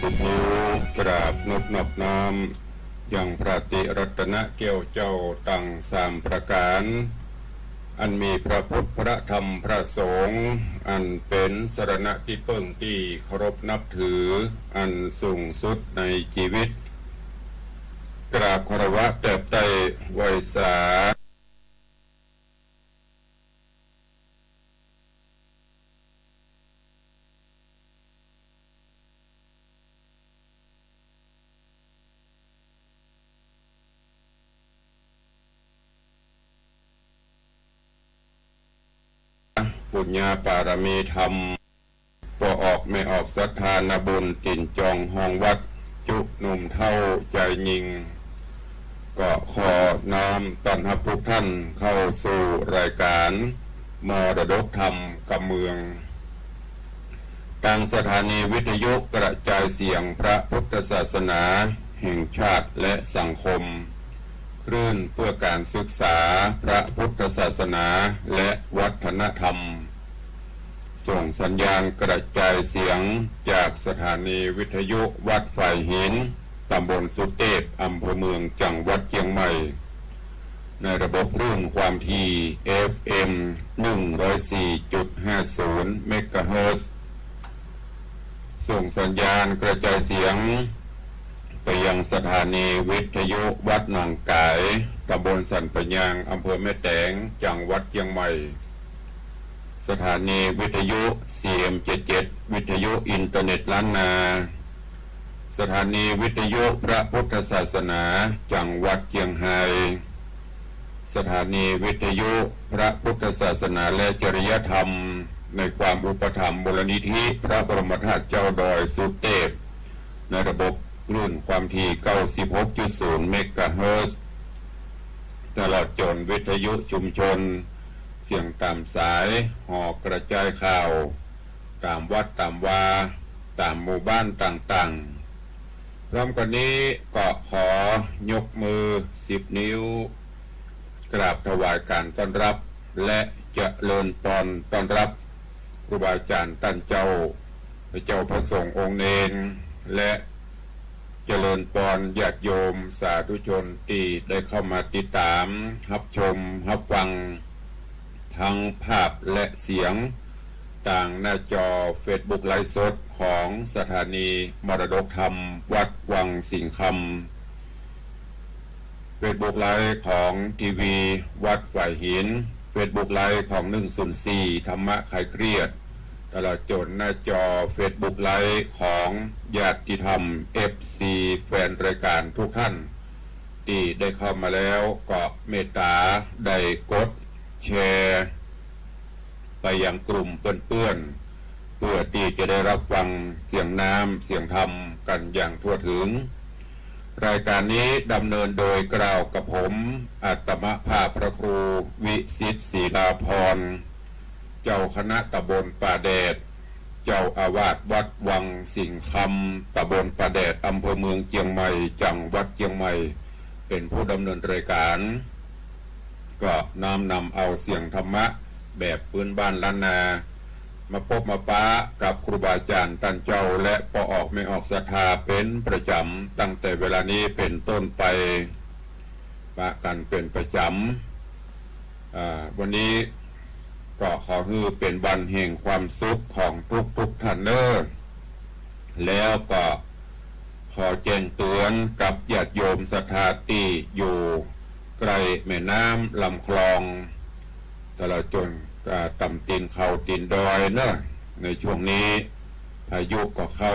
10 นิ้วกราบนบน้อมยังพระติรัตนเกี่ยวเจ้าตั้ง3 ประการอันมีพระพุทธพระธรรมพระสงฆ์อันเป็นสรณะที่เพิ่งที่เคารพนับถืออันสูงสุดในชีวิตกราบคารวะแต่ไตไวยสาปุญญาปารมีธรรมพอออกไม่ออกศรัทธานบุญติ่นจองห้องวัดจุหนุ่มเท่าใจยิงก็ขอน้อมต้อนรับทุกท่านเข้าสู่รายการมรดกธรรมกับเมืองทางสถานีวิทยุกระจายเสียงพระพุทธศาสนาแห่งชาติและสังคมคลื่นเพื่อการศึกษาพระพุทธศาสนาและวัฒนธรรมส่งสัญญาณกระจายเสียงจากสถานีวิทยุวัดฝ่ายหินตำบลสุเทพอำเภอเมืองจังหวัดเชียงใหม่ในระบบคลื่นความถี่ FM 104.50 เมกะเฮิรตซ์ส่งสัญญาณกระจายเสียงไปยังสถานีวิทยุวัดหนองกายตำบลสันปะยางอำเภอแม่แตงจังหวัดเชียงใหม่สถานีวิทยุ CM77 วิทยุอินเทอร์เน็ตล้านนาสถานีวิทยุพระพุทธศาสนาจังหวัดเชียงรายสถานีวิทยุพระพุทธศาสนาและจริยธรรมในความอุปถัมภ์มูลนิธิพระบรมธาตุเจ้าดอยสุเทพในระบบคลื่นความถี่ 96.0 เมกะเฮิรตซ์ตลอดจนวิทยุชุมชนเสียงตามสายห่อกระจายข่าวตามวัดตามวาตามหมู่บ้านต่างๆพร้อมกันนี้ก็ขอยกมือ10 นิ้วกราบถวายการต้อนรับและเจริญพรต้อนรับครูบาอาจารย์ท่านเจ้าพระเจ้าพระสงฆ์องค์เนรและเจริญพรญาติโยมสาธุชนที่ได้เข้ามาติดตามรับชมรับฟังทั้งภาพและเสียงต่างหน้าจอ Facebook ไลฟ์สดของสถานีมรดกธรรมวัดวังสิงห์คำ Facebook ไลฟ์ของทีวีวัดฝ่ายหิน Facebook ไลฟ์ของ104ธรรมะคลายเครียด ตลอดจนหน้าจอ Facebook ไลฟ์ของญาติธรรม FC แฟนรายการทุกท่านที่ได้เข้ามาแล้วก็เมตตาได้กดแชร์ไปยังกลุ่มเพื่อนๆเพื่อที่จะได้รับฟังเสียงน้ำเสียงธรรมกันอย่างทั่วถึงรายการนี้ดำเนินโดยกล่าวกับผมอัตมภาพพระครูวิสิทธิ์ศรีลาภรณ์เจ้าคณะตำบลป่าแดดเจ้าอาวาสวัดวังสิงห์คำตำบลป่าแดดอำเภอเมืองเชียงใหม่จังหวัดเชียงใหม่เป็นผู้ดำเนินรายการก็นำเอาเสียงธรรมะแบบพื้นบ้านล้านนามาพบมาปะกับครูบาอาจารย์ท่านเจ้าและพอออกไม่ออกศรัทธาเป็นประจำตั้งแต่เวลานี้เป็นต้นไปปะกันเป็นประจำวันนี้ก็ขอให้เป็นวันแห่งความสุขของทุกท่านเนอแล้วก็ขอแจ้งเตือนกับญาติโยมศรัทธาที่อยู่ใกล้แม่น้ำลำคลองตลอดจนต่ำตีนเขาตีนดอยเนอะในช่วงนี้พายุก็เข้า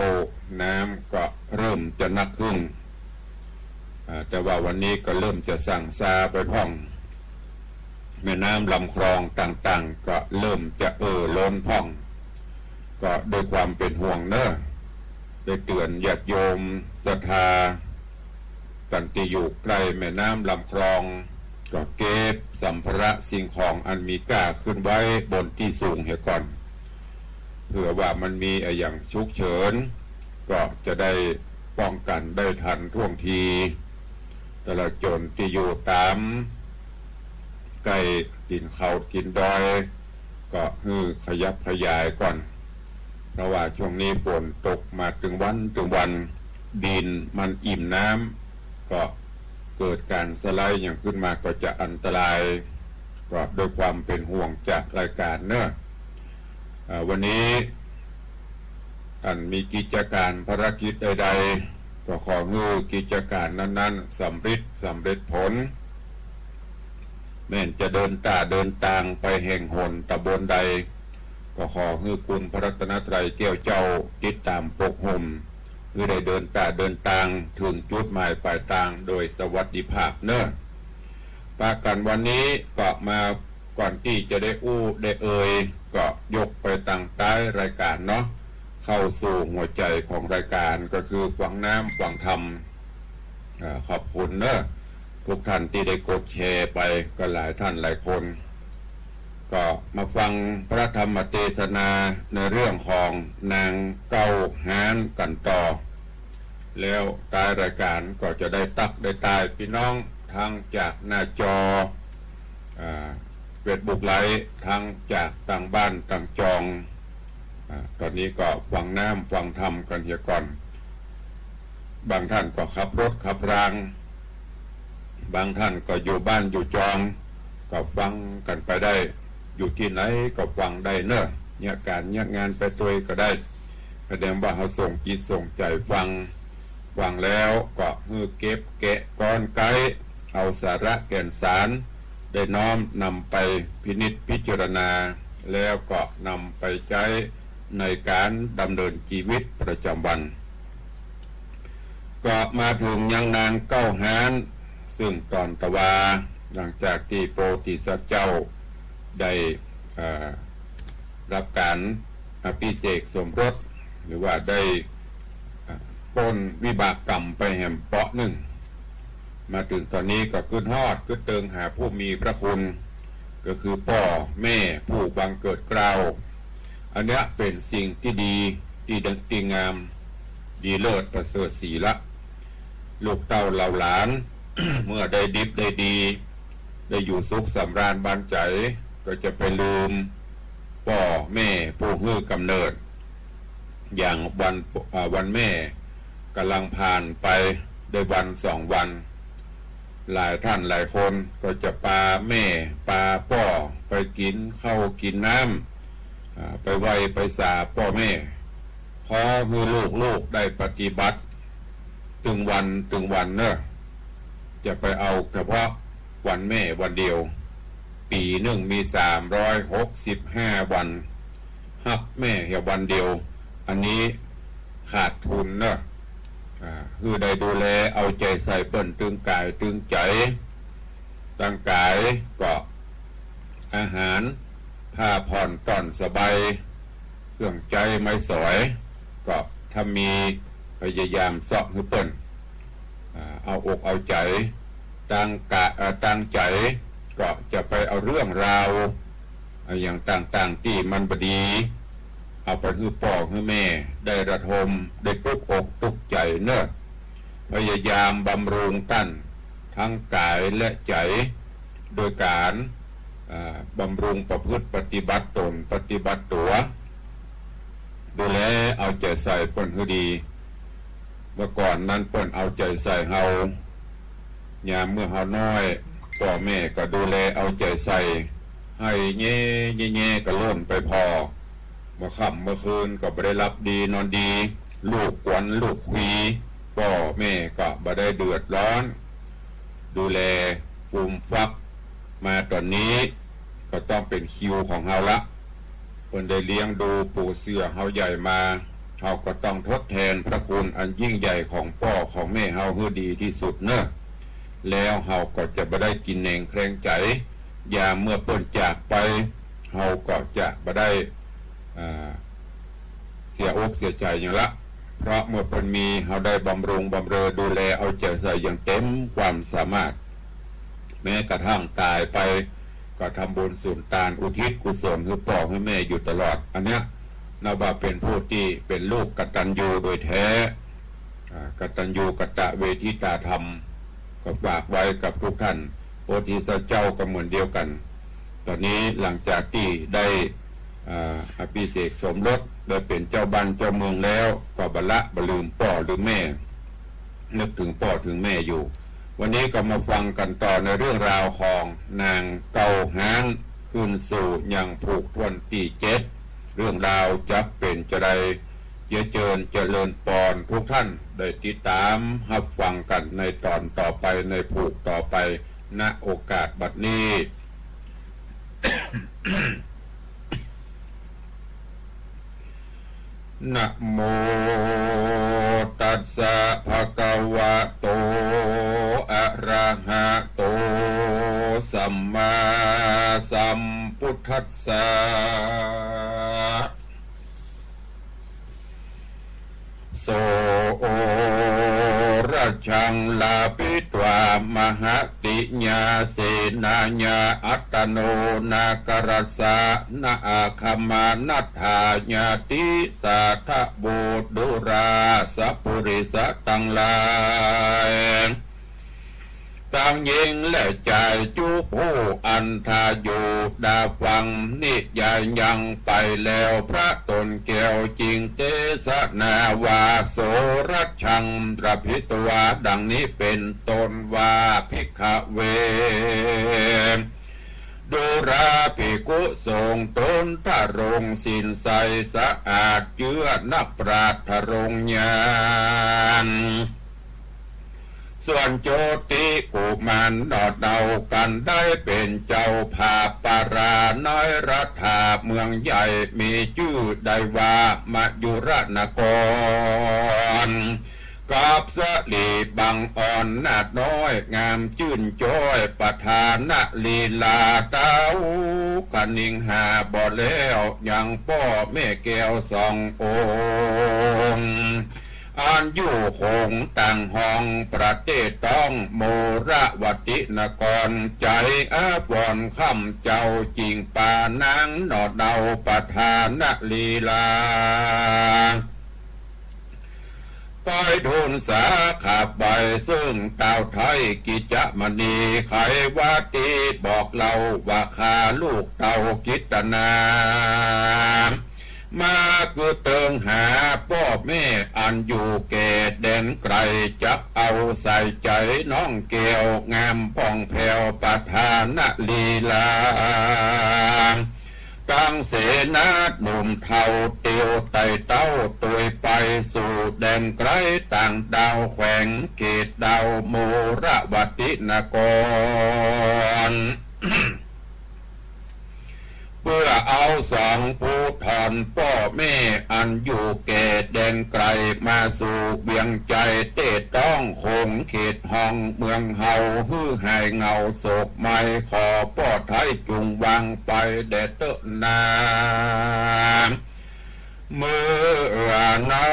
น้ำก็เริ่มจะหนักขึ้นแต่ว่าวันนี้ก็เริ่มจะสั่งซาไปพ่องแม่น้ำลำคลองต่างๆก็เริ่มจะล้นพ่องก็ด้วยความเป็นห่วงเนอะได้เตือนญาติโยมศรัทธากันที่อยู่ใกล้แม่น้ำลำคลองก็เก็บสัมภาระสิ่งของอันมีค่าขึ้นไว้บนที่สูงเหียก่อนเผื่อว่ามันมีอย่างฉุกเฉินก็จะได้ป้องกันได้ทันท่วงทีแต่ละจนที่อยู่ตามใกล้ดินเขาดินดอยก็ขยับขยายก่อนเพราะว่าช่วงนี้ฝนตกมาถึงวันดินมันอิ่มน้ำก็เกิดการสไลด์อย่างขึ้นมาก็จะอันตรายก็ด้วยความเป็นห่วงจากรายการเนอะวันนี้ท่านมีกิจการภารกิจใดๆก็ขอให้กิจการนั้นๆสำเร็จผลแม้จะเดินทางไปแห่งหนตำบลใดก็ขอให้คุณพระรัตนตรัยแก้วเจ้าติดตามปกห่มเพื่อได้เดินทางถึงจุดหมายปลายทางโดยสวัสดิภาพเนอะปากันวันนี้ก็มาก่อนที่จะได้ได้ก็ยกไปตั้งใต้รายการเนาะเข้าสู่หัวใจของรายการก็คือฟังน้ำฟังธรรมขอบคุณเนอะทุกท่านที่ได้กดแชร์ไปก็หลายท่านหลายคนก็มาฟังพระธรรมเทศนาในเรื่องของนางเก้าหานกันต่อแล้วท้ายรายการก็จะได้ได้ตายพี่น้องทางจากหน้าจอเฟซบุ๊กไลฟ์ทางจากต่างบ้านต่างจองตอนนี้ก็ฟังน้ำฟังธรรมกันเฮียก่อนบางท่านก็ขับรถขับรางบางท่านก็อยู่บ้านอยู่จองก็ฟังกันไปได้อยู่ที่ไหนก็ฟังได้เนอะเนี่ยการเนี่ยงานไปตัวก็ได้แสดงว่าเขาส่งจิตส่งใจฟังแล้วก็เก็บแกะก้อนไกด์เอาสาระแก่นสารได้น้อมนำไปพินิจพิจารณาแล้วก็นำไปใช้ในการดำเนินชีวิตประจำวันก็มาถึงยังนางเก้าหานซึ่งตอนตะวาหลังจากที่โพธิสัตว์เจ้าได้รับการอภิเษกสมรสหรือว่าได้พ้นวิบากกรรมไปแห่งเปาะหนึ่งมาถึงตอนนี้ก็ขึ้นฮอดขึ้นเติงหาผู้มีพระคุณก็คือพ่อแม่ผู้บังเกิดเกล้าอันนี้เป็นสิ่งที่ดีที่งามดีเลิศประเสริฐศรีละลูกเต้าเหล่าหลาน เมื่อได้ดิบได้ดีได้อยู่สุขสำราญบานใจก็จะไปลืมพ่อแม่ผู้ฮื้อกำเนิดอย่างวันแม่กำลังผ่านไปได้วัน2 วันหลายท่านหลายคนก็จะปาแม่ปาพ่อไปกินข้าวกินน้ำไปไหว้ไปสาพ่อแม่ขอให้ลูกได้ปฏิบัติถึงวันเนอะจะไปเอาเฉพาะวันแม่วันเดียวปีหนึ่งมี365 วัน หักแม่เหี่ยววันเดียวอันนี้ขาดทุนเนอะคือได้ดูแลเอาใจใส่เปิ้นตึงกายตึงใจตั้งกายก็อาหารผ้าผ่อนตอนสบายเครื่องใจไม่สวยก็ถ้ามีพยายามสอบให้เปิ้นเอาอกเอาใจตั้งใจก็จะไปเอาเรื่องราวอย่างต่างๆที่มันบดีเอาไปคือพ่อคือแม่ได้ระทมได้ตุกอกตุกใจเนอะพยายามบำรุงตั้นทั้งกายและใจโดยการบำรุงประพฤติปฏิบัติตนปฏิบัติตัวดูแลเอาใจใส่เปิ้นคือดีเมื่อก่อนนั้นเปิ้นเอาใจใส่เฮายามเมื่อเฮาน้อยพ่อแม่ก็ดูแลเอาใจใส่ให้แง่ก็เริ่มไปพอเมื่อค่ำเมื่อคืนก็บ่ได้รับดีนอนดีลูกกวนลูกคุยพ่อแม่ก็บ่ได้เดือดร้อนดูแลฟูมฟักมาตอนนี้ก็ต้องเป็นคิวของเฮาละเพิ่นได้เลี้ยงดูปูเสือเฮาใหญ่มาเฮาก็ต้องทดแทนพระคุณอันยิ่งใหญ่ของพ่อของแม่เฮาให้ดีที่สุดเนอะแล้วเฮาก็จะบ่ได้กินแหนงแคลงใจยามเมื่อเปิ้นจากไปเฮาก็จะบ่ได้เสียอกเสียใจอย่างละเพราะเมื่อเปิ้นมีเฮาได้บำรุงบำเรอดูแลเอาใจใส่อย่างเต็มความสามารถแม้กระทั่งตายไปก็ทำบุญสุนทานอุทิศกุศลให้พ่อให้แม่อยู่ตลอดอันเนี้ยนับว่าเป็นผู้ที่เป็นลูกกตัญญูโดยแท้กตัญญูกตเวทิตาธรรมก็ฝากไว้กับทุกท่านโพธิสัตว์เจ้าก็เหมือนเดียวกันตอนนี้หลังจากที่ได้อภิเษกสมรสได้เป็นเจ้าบ้านเจ้าเมืองแล้วก็บละบลืมพ่อหรือแม่นึกถึงพ่อถึงแม่อยู่วันนี้ก็มาฟังกันต่อในเรื่องราวของนางเกาหางขึ้นสู่ยังผูกทวนที่7เรื่องราวจะเป็นจะได้เจริญปอนทุกท่านได้ติดตามรับฟังกันในตอนต่อไปในผูกต่อไปณโอกาสบัดนี้ นะโมตัสสะภะคะวะโตอะระหะโตสัมมาสัมพุทธัสสะโสระชังลาปิตวามหติญาเสนาญาอัตโนนาครัสสะนาอาคมานัฏฐาญาติสาทะโบดุราสัพพุริสตังลายตั้งยิงและใจจูผู้อันทาอยู่ดาฟังนิยายยังไปแล้วพระตนแก้วจริงเตสนาวาโสรัชังตรพิตวาดังนี้เป็นตนว่าภิกขเวดูราภิกขุทรงตนทะรงสินใสสะอาดเจือนักปราชญ์ทะรงญาณส่วนโจติกุมารดอดเดากันได้เป็นเจ้าภาพปาราน้อยรัฐาเมืองใหญ่มีชื่อได้ว่ามายุรนครกับสลีบังอ่อนนาดน้อยงามชื่นจ้อยประธานลีลาเต้ากันนิงหาบ่แล้วยังพ่อแม่แก้วสององค์อันอยู่คงต่างห้องประเทศต้องโมระวตินครใจอาบอนคำเจ้าจริงป่านางนอดเดาประธานลีลาไปทุนสาขาใบซึ่งเต่าไทยกิจมณีไขวาตีบอกเราว่าข้าลูกเต่ากิตนามาคือเติงหาพ่อแม่อันอยู่แก่แดนไกลจักเอาใส่ใจน้องแก้วงามผ่องแผ้วประธานลีลาตั้งเสนาหนุ่มเทาเตียวไต่เต้าตุยไปสู่แดนไกลต่างดาวแขวงเขตดาวโมระวตินคร ป พื่อเอาสองผู้ทอนพ่อแม่อันอยู่แก่แดนไกลมาสู่เบียงใจเตะต้องคงเขตห้องเมืองเฮาฮือหายเงาโศกไม่ขอป้อไทยจุงวางไปแดดเตนานเมื่อนั้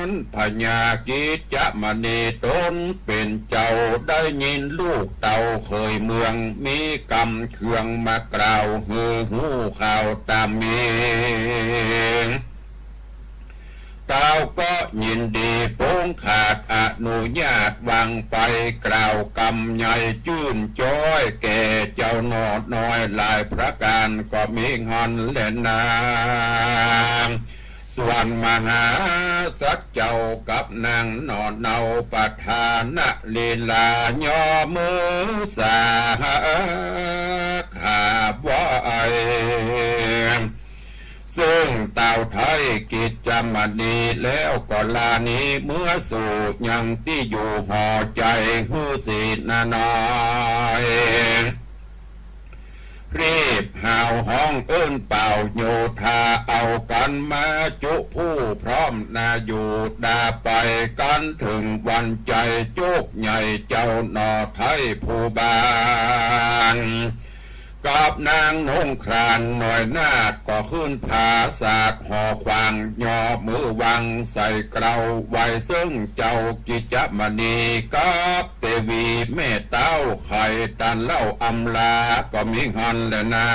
นพญากิจจะมณีตนเป็นเจ้าได้ยินลูกเต่าเคยเมืองมีกำเคืองมากล่าวฮือหูข่าวตามเมีเต้าก็ยินดีโป้งขาดอนุญาตวางไปกล่าวกำใหญ่จื่นจ้อยแก่เจ้าหนอดน้อยหลายประการก็มีงอนเล่นนางส่วนมหาสัจเจ้ากับนางนอนเนาปัฏฐานะลีลาย่อมือสาขาบว่าซึ่งเต่าไทยกิจจมณีแล้วก็ลานี้เมื่อสู่ยังที่อยู่ห่อใจหูสีนาน้อยรีบห่าวห้องเอิ้นเป่าโยธาเอากันมาจุผู้พร้อมนาอยู่ดาไปกันถึงวันใจโจกใหญ่เจ้าหนอไทยผู้บานกับนางนงครานหน่อยนาดก็ขึ้นผาศาสตร์ห่อควางยอมือวังใส่เกลาไว้ซึ่งเจ้ากิจมณีกับเตวีแม่เต้าไข่ตันเล่าอำลาก็มีหันและนา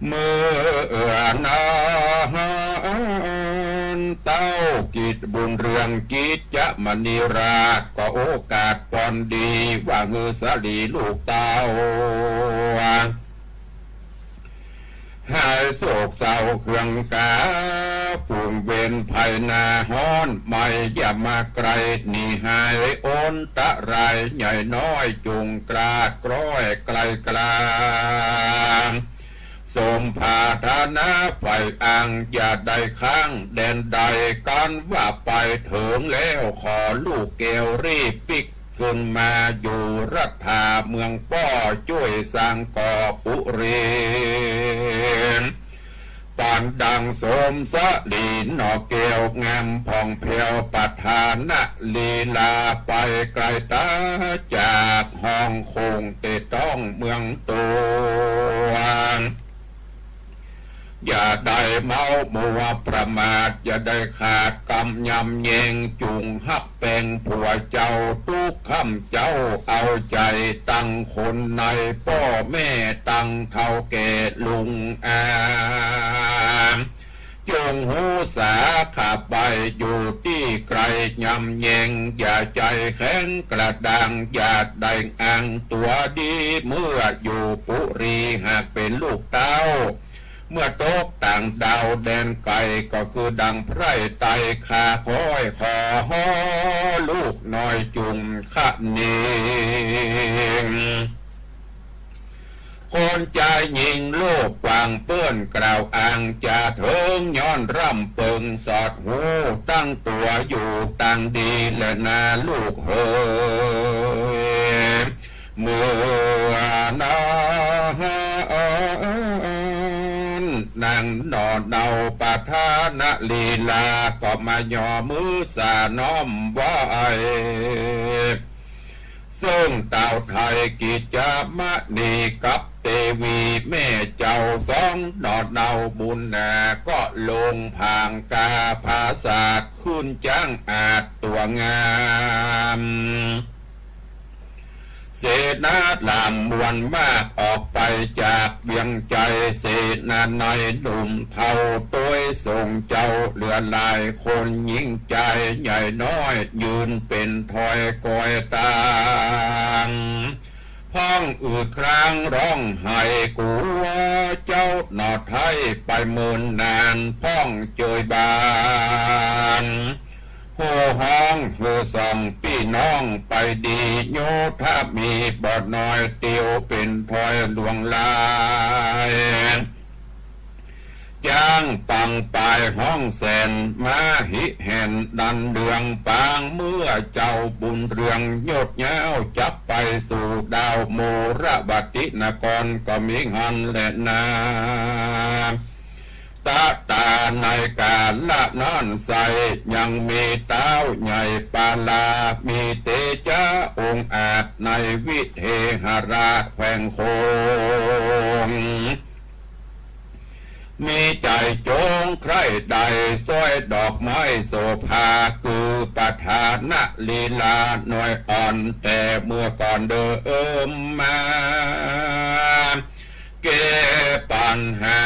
เมื่อนานเต้ากิจบุญเรืองกิจจะมณีราชก็โอกาสปอนดีว่าเงือสลีลูกเต้าหายโศกเศร้าเครื่องกาฝูงเวนภายนาฮ้อนไม่อย่ามาไกลนี่หายโอนตะไรใหญ่น้อยจุงกราดกร้อยไกลกลางสมภาธานาไฟอังอย่าได้ข้างแดนใดกันว่าไปถึงแล้วขอลูกแก้วรีบปิกขึ้นมาอยู่รัฐาเมืองป้อช่วยสร้างก่อปุเรนปานดังสมสะลีนอเกวงามผ่องเพวปัฏานะลีลาไปไกลตาจากห้องคงเตต้องเมืองตัวอย่าได้เมามัวประมาทอย่าได้ขาดกำยำแยงจุงฮับแปงผัวเจ้าทุกคำเจ้าเอาใจตั้งคนในพ่อแม่ตั้งเท่าแก่ลุงจงหูสาขับไปอยู่ที่ไกลยำแยงอย่าใจแข็งกระดังอย่าได้อังตัวดีเมื่ออยู่ปุรีหากเป็นลูกเต้าเมื่อตกต่างดาวแดนไกลก็คือดังไพร่ไตขาคอยขอลูกน้อยจุงขะเนงคนใจยิงโลกวางเปื้อนกล่าวอ้างจะเถิงย้อนร่ำเปิงสอดหูตั้งตัวอยู่ตั้งดีและนาลูกเฮเมื่อนานางนอนเนาปะทานะลีลาก็มาย่อมือสาน้อมไว้ซึ่งเต่าไทยกิจจามณีกับเตวีแม่เจ้าสองนอนเนาบุญนาก็ลงพางกาภาษาขึ้นจ้างอาจตัวงามเศษนาลำวันมากออกไปจากเบียงใจเศษนาในหนุ่มเท่าตัวส่งเจ้าเหลือลายคนยิ่งใจใหญ่น้อยยืนเป็นถอยกอยตางพ้องอืดครางร้องไห้กัวเจ้าหนอไทยไปเมินนานพ้องเจยบานโหห้องเฮือส่องพี่น้องไปดีโยถ้ามีบอดน้อยเตียวเป็นถอยหลวงลาย จ้างปังปลายห้องแสนมาหิแห่นดันเดืองปางเมื่อเจ้าบุญเรืองโยดเย้าจับไปสู่ดาวโมระบตินกรก็มีหันและนาตาตาในกาละนอนใสยังมีเต้าใหญ่ปาลามีเตจ้าองค์อาจในวิเทหราชแขวงโคงมีใจจงใครใดสร้อยดอกไม้โสภาคือประธานะลีลาหน่อยอ่อนแต่เมื่อก่อนเดิมมาเก็บปัญหา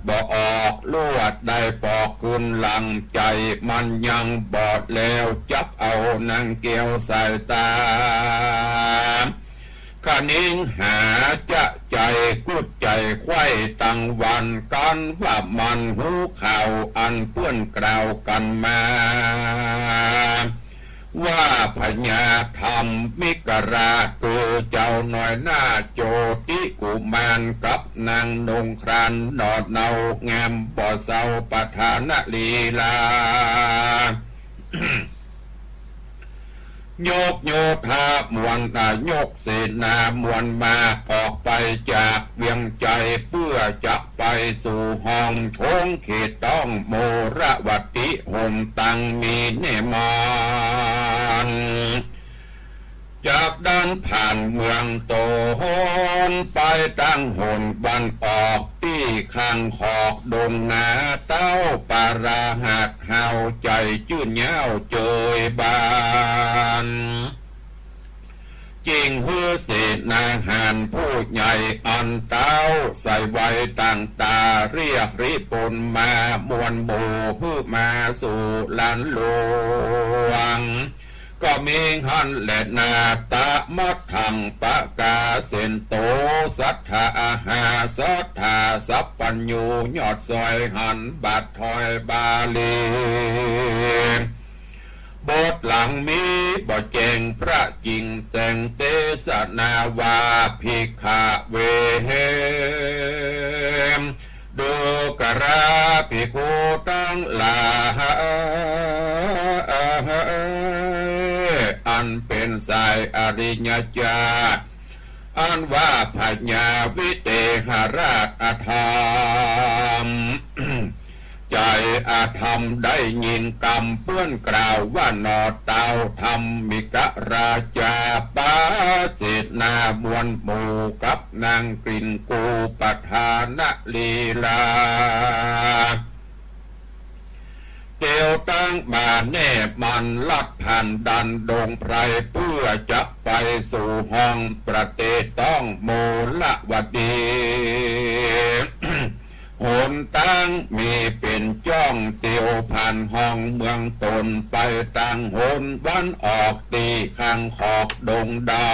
บ่ออกลวดได้ปอกคุณหลังใจมันยังบอดแล้วจับเอานางเกี่ยวสายตาขนิ่งหาจะใจกุดใจไข้ตั้งวันกันว่ามันหูข่าวอันเพื่อนกล่าวกันมาว่าพญาธรรมมิกราคือเจ้าหน่อยหน้าโจติกุมารกับนางนงครานนอดเนางามบ่อเศร้าประธานลีลา โยกโยธามวลโยกเสนามวลมาออกไปจากเวียงใจเพื่อจะไปสู่ห้องโถงเขตต้องโมระวัติห่มตังมีเนมานจากด้านผ่านเมืองโตโหนไปตั้งหนบันออกที่ข้างขอกดงนาเต้าปาราหัดเฮาใจจื่นเย้าเจยบานจริงฮือเศษนาหานผู้ใหญ่อันเต้าใส่ไว้ต่างตาเรียกริปนมามวลโบฮือมาสู่ลานหลวงก็มีหันและนาตะมัดทังปะกาเสนโตสัทธาอาหาสัทธาสัพปัญญูยอดซอยหันบัดถอยบาลีบทหลังมีบ่แจงพระจริงแจงเตสนาวาภิกขาเวมดูกราภิกขุตั้งหลายอันเป็นสายอริยญาณอันว่าพญาวิเตหราชอธรรม ใจอาธรรมได้ยินกรรมเปื้อนกล่าวว่านอเตาธรรมมิกราชาปาเสนามวลหมู่กับนางกลิ่นกูปทานลีลาเตียวตั้งมาแนบมันลัดผ่านดันดงไพรเพื่อจะไปสู่ห้องประเทศต้องโมละวดี หนตั้งมีเป็นจ้องเตียวผ่านห้องเมืองตนไปตั้งหนวันออกตีข้างขอบดงดำ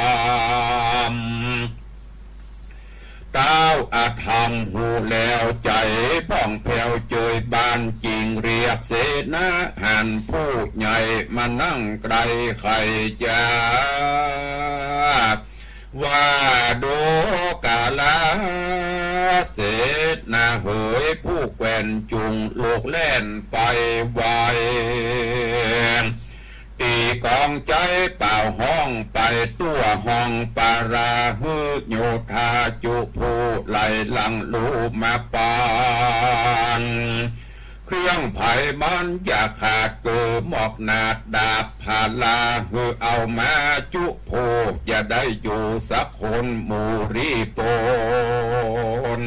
ก้าวอาธรรมหูแล้วใจป้องแผ่วเจยบานจริงเรียกเสนาหันผู้ใหญ่มานั่งไกลไข่จ้าว่าดูกาลาเสนาเหยผู้แกว่นจุงโลกแล่นไปไวตีกองใจเป่าห้องไปตัวห้องปาราฮือโยธาจุผู้ไหลหลังลูมาปานเครื่องไผ่มันอย่าขาดเกิดหมอกนาดดาบพาลาฮือเอามาจุผู้อย่าได้อยู่สักคนหมูรีปน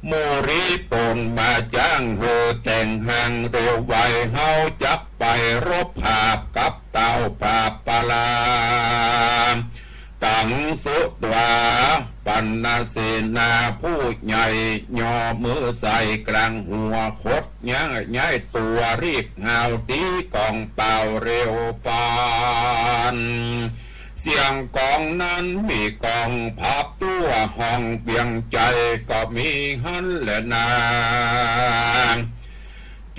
โมริปนมาจ้างเฮอแต่งหังเร็วไวเฮาจับไปรบภาพกับเต่าปราบปลาตังสุดวาปันนาเสนาผู้ใหญ่ย่อมือใส่กลางหัวคดย่างย้ายตัวรีบหาวตีกองเป่าเร็วปานเสียงกองนั้นมีกองพับตัวห้องเบียงใจก็มีหันและนาง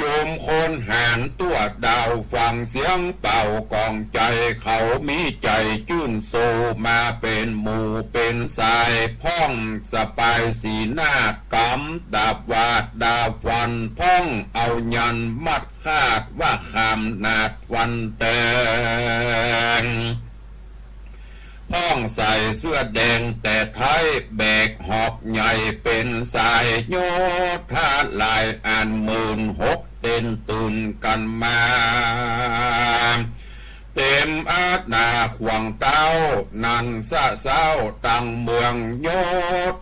จุมคนหานตัวดาวฟังเสียงเป่ากองใจเขามีใจจื่นโซมาเป็นหมู่เป็นสายพ้องสปายสีหน้ากำดาบวาดดาบฟันพ้องเอายันมัดคาดว่าคำนาดวันแตงพ้องใส่เสื้อแดงแต่ไทยแบกหอกใหญ่เป็นสายโยธาลายอ่าน16,000เต้นตื่นกันมาเต็มอาณาขวางเต้านันสะเศร้าตั้งเมืองโย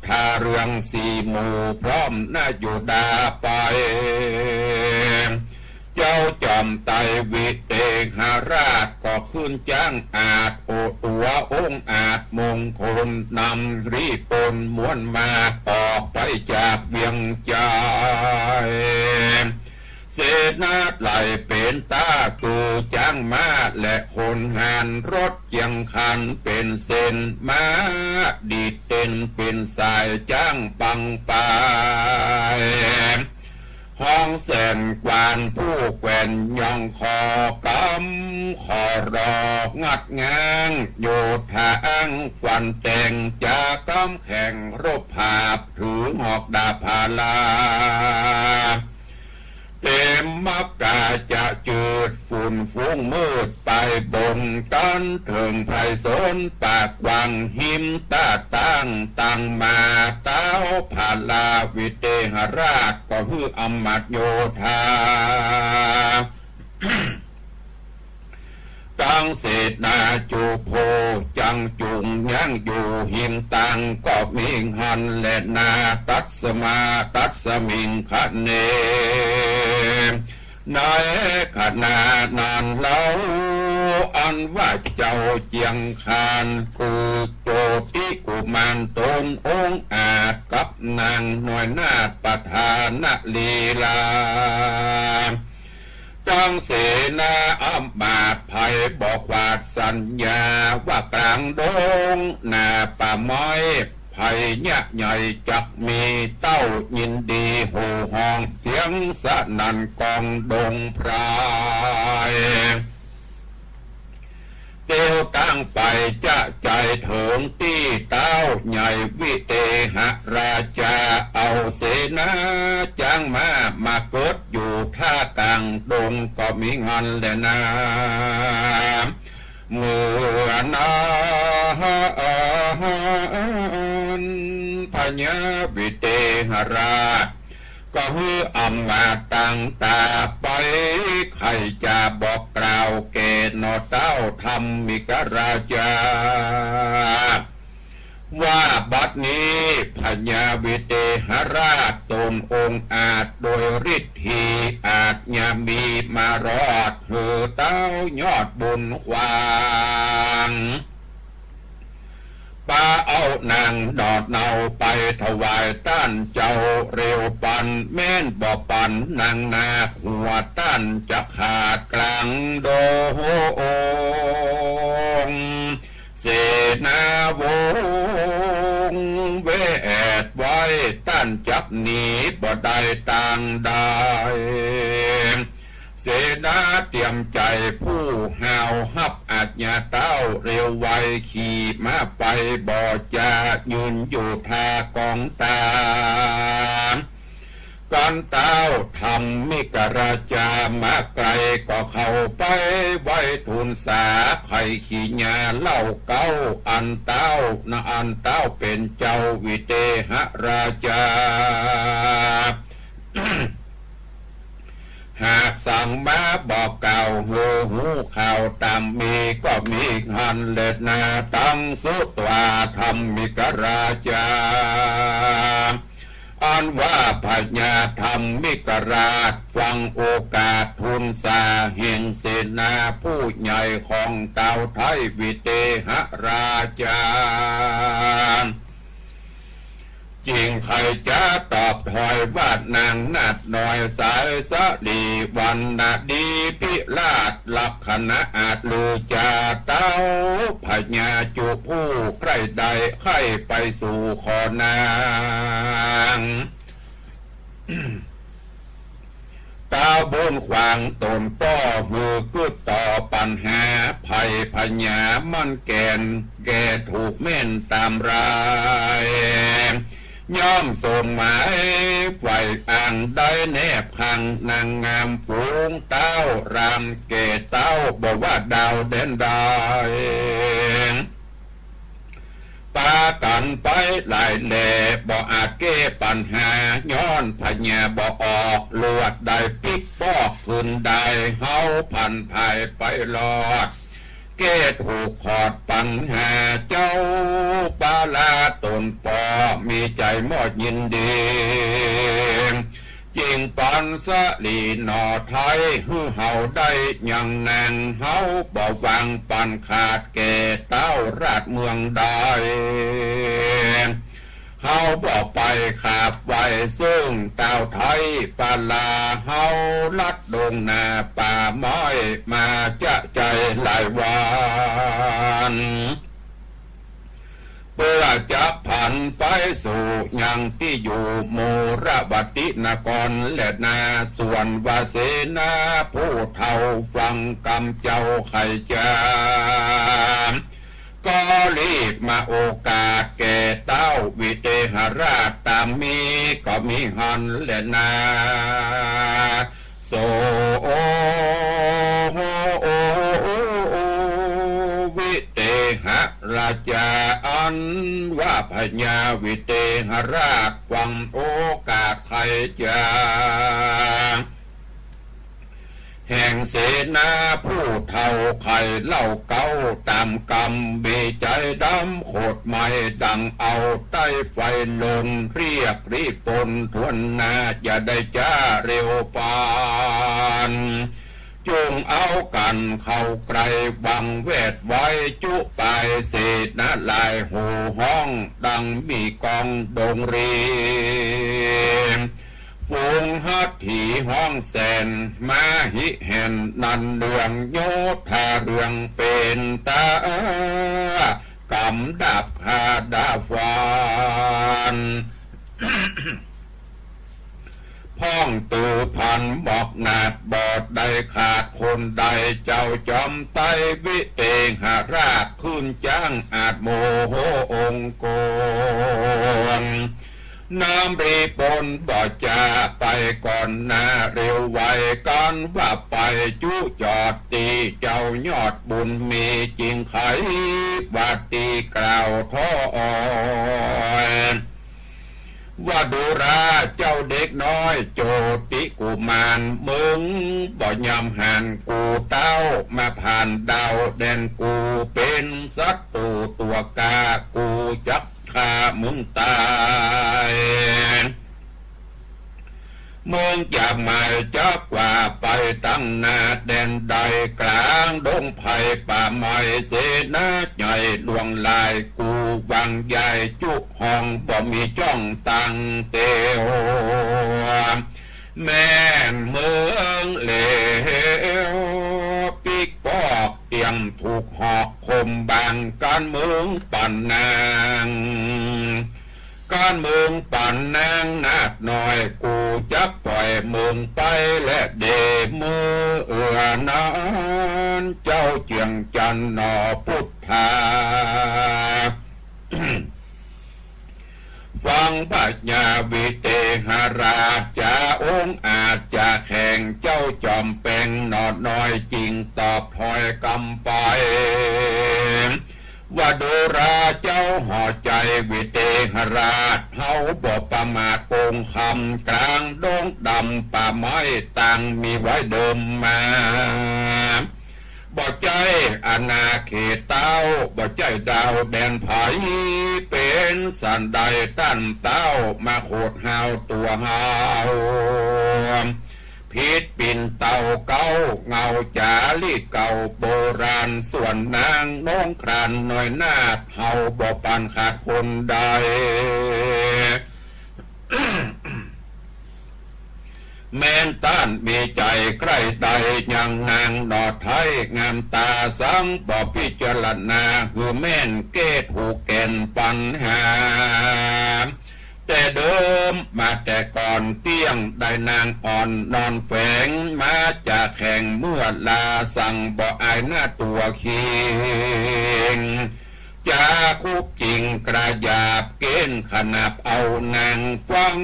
ธาเรืองสี่หมู่พร้อมนาอยู่ดาไปเจ้าจอมไตวิเตหราชก็ขึ้นจ้างอาจโอตัวองค์อาจมงคลนำรีปนม้วนมาออกไปจากเวียงใจเสนาไหลเป็นตาตูจ้างมาและคนหานรถเจียงคันเป็นเส้นมาดีดเต้นเป็นสายจ้างปังปายห้องแสนกวานผู้แกวนย่องคอกำขอรองัดงางโยธาอังฟันแต่งจากำแข่งรบภาพถือหอกดาบพาลาเต็มมักกาจะจืดฝุ่นฟุ้งมืดไปบนกันถึงไพศาลปากวังหิมตาตั้งมาเต้าพาลาวิเตหราชก็คืออำมาตย์โยธาตังเศษนาจูโพจังจุงยังอยู่หิมตังก็มิงหันและนาตัดสมาตัดสมิงคะเนในขณะนั้นเล่าอันว่าเจ้าเจียงคานกูโจติกุมารตนองค์อาจกับนางหน่อยนาฏประธานลีลาจังเสนาอัมบาดภัยบอกวาดสัญญาว่ากลางดงนาป่าไม้ภัยเนี่ยใหญ่จักมีเต้ายินดีโห่ห้องเสียงสนั่นกองดงพรายเตียวตั้งไปจะใจถึงที่เต้าใหญ่วิเตหราชาเอาเสนาจ้างมาเกิดอยู่ท่ากลางดงก็มีงานแลนาเมื่อนาพญาวิเตหราชก็ฮืออำมาตย์ตั้งตาไปใครจะบอกกล่าวเกณฑ์นอเต้าธรรมิกราชาว่าบัดนี้พญาวิเตหราชตนองค์อาจโดยฤทธิอาจยามีมารอดเหือเต้ายอดบุญควางป้าเอานางดอดเนาไปถวายต้านเจ้าเร็วปันแม่นบ่ปันนางนาหัวต้านจะขาดกลางโดงเสนาวงเวทไว้ต้านจับหนีบ่ได้ต่างได้เสนาเตรียมใจผู้หาวฮับอาจญาเต้าเร็วไวขี่มาไปบ่จะยืนอยู่ท่ากองตาก่อนเต้าทำมิกราชามาไกลก็เข้าไปไว้ทูลสาไข่ขี่ญาเล่าเก้าอันเต้านะอันเต้าเป็นเจ้าวิเตหราชา หากสั่งมาบอกเก่าหูข่าวตามมีก็มีหันเล็ดนาตั้งสุตวาธรรมิกราชาอันว่าพญาธรรมิกราชฟังโอกาสทุนสาเห็นเสนาผู้ใหญ่ของเต่าไทยวิเตหราชาจริงใครจะตอบถอยว่านางนาดหน่อยสายสะดีวันนาดีพิราชลักษณะอาจลือจาเต้าพญาจุผู้ใกล้ใดไข่ไปสู่ขอนาง เต้า บุญขวางตนป้อหือกึดต่อปัญหาภัยพญามันแก่ถูกเม่นตามรายย่อมส่งหมายฝ่ายอ่างได้แนบขังนางงามฝูงเต้ารามเกตเต้าบอกว่าดาวเด่นได้ปากันไปหลายแหล่บ่อาจแก้ปัญหาย้อนพญาบ่ออกลวดได้ปิกปอกขึ้นได้เฮาพันภายไปรอดเกตหูขอดปัญหาเจ้าปาลาตนปอมีใจมอดยินดีจริงปันสลีนอไทยฮือเฮาได้ยังแน่นเฮาบ่วังปันขาดแก่เต้าราชเมืองได้เฮาบ่ไปขาบไว้ซึ่งเต้าไทยปาลาเฮาลัดดงนาป่าไม้มาจะใจหลายวันเพื่อจะผันไปสู่ยังที่อยู่โมระบตินกรและนาส่วนวาเสนาผู้เท่าฟังกำเจ้าไข่จามก็รีบมาโอกาสแก่เต้าวิเตหราชตามมีก็มีหันและนาโสวิเตหราชาอันว่าพญาวิเตหราชฟังโอกาสไข่จาแห่งเสนาผู้เท่าไข่เล่าเก้าตามกรรมเบใจดำโคตรไม่ดังเอาใต้ไฟลนเรียกรีปนทวนนาอย่าได้จ้าเร็วปานจงเอากันเข้าไกลบังเวทไว้จุปลายเศษนาลายหูห้องดังมีกองดงรีฝูงฮัตถีห้องแสนมาหิเห็นนันเรืองโยธาเรืองเป็นตากำดับคาดาฟานพ้องตือพันบอกนาดบอดได้ขาดคนใดเจ้าจอมไตวิเตหราชขึ้นจ้างอาจโมโหองค์กรน้ำรีปนบ่จะไปก่อนหน้าเร็วไวกันว่าไปจุจอดตีเจ้ายอดบุญมีจริงไขบาตีกล่าวท้ออ่อนว่าดูราเจ้าเด็กน้อยโจติกุมารมึงบ่ยำหันกูเต้ามาผ่านดาวแดนกูเป็นศัตรูตัวกากูจักฆ่ามึงตายมึงจะไม่จับว่าไปตั้งนาแดนใดกลางดงไผ่ป่าไม้เสนาใหญ่ลวงลายกูวังใหญ่จุห้องบ่มีจ้องตังเตียวแม่นเมืองเหลวปิกปอกเตรียมถูกหอกคมบางการเมืองปั่นนางการเมืองปั่นนางนาดหน่อยกูจะปล่อยเมืองไปและเดมือนั้นเจ้าเจียงจันนอพุทธาฟังปัญญาวิเตหราชาองค์อาจจะแข่งเจ้าจอมเป็นนอดน้อยจริงตอบถอยกำไปว่าดูราเจ้าห่อใจวิเตหราชเฮาบ่ประมาทโกงคำกลางดงดำป่าไม้ต่างมีไว้เดิมมาบ่ใจอาณาเขตเต้าบ่ใจดาวแดนไผเป็นสันใดตั้นเต้ามาโคดหาวตัวหาวพิษปิ่นเต่าเก้าเงาจาลีเก่าโบราณส่วนนางน้องครานหน่อยนาดเฮาบ่ปานขาดคนใด แม้นต้านมีใจใกล้ใดยังนางดอดไทยงามตาสังบ่พิจารณาคือแม่นเกตหูแก่นปัญหา แต่เดิมมาแต่ก่อนเตี้ยงได้นางอ่อนนอนแฝงมาจากแข่งเมื่อลาสั่งบ่อายหน้าตัวเคียงจะคุกจริงกระยาบเกณฑ์ขนาบเอานางฟัง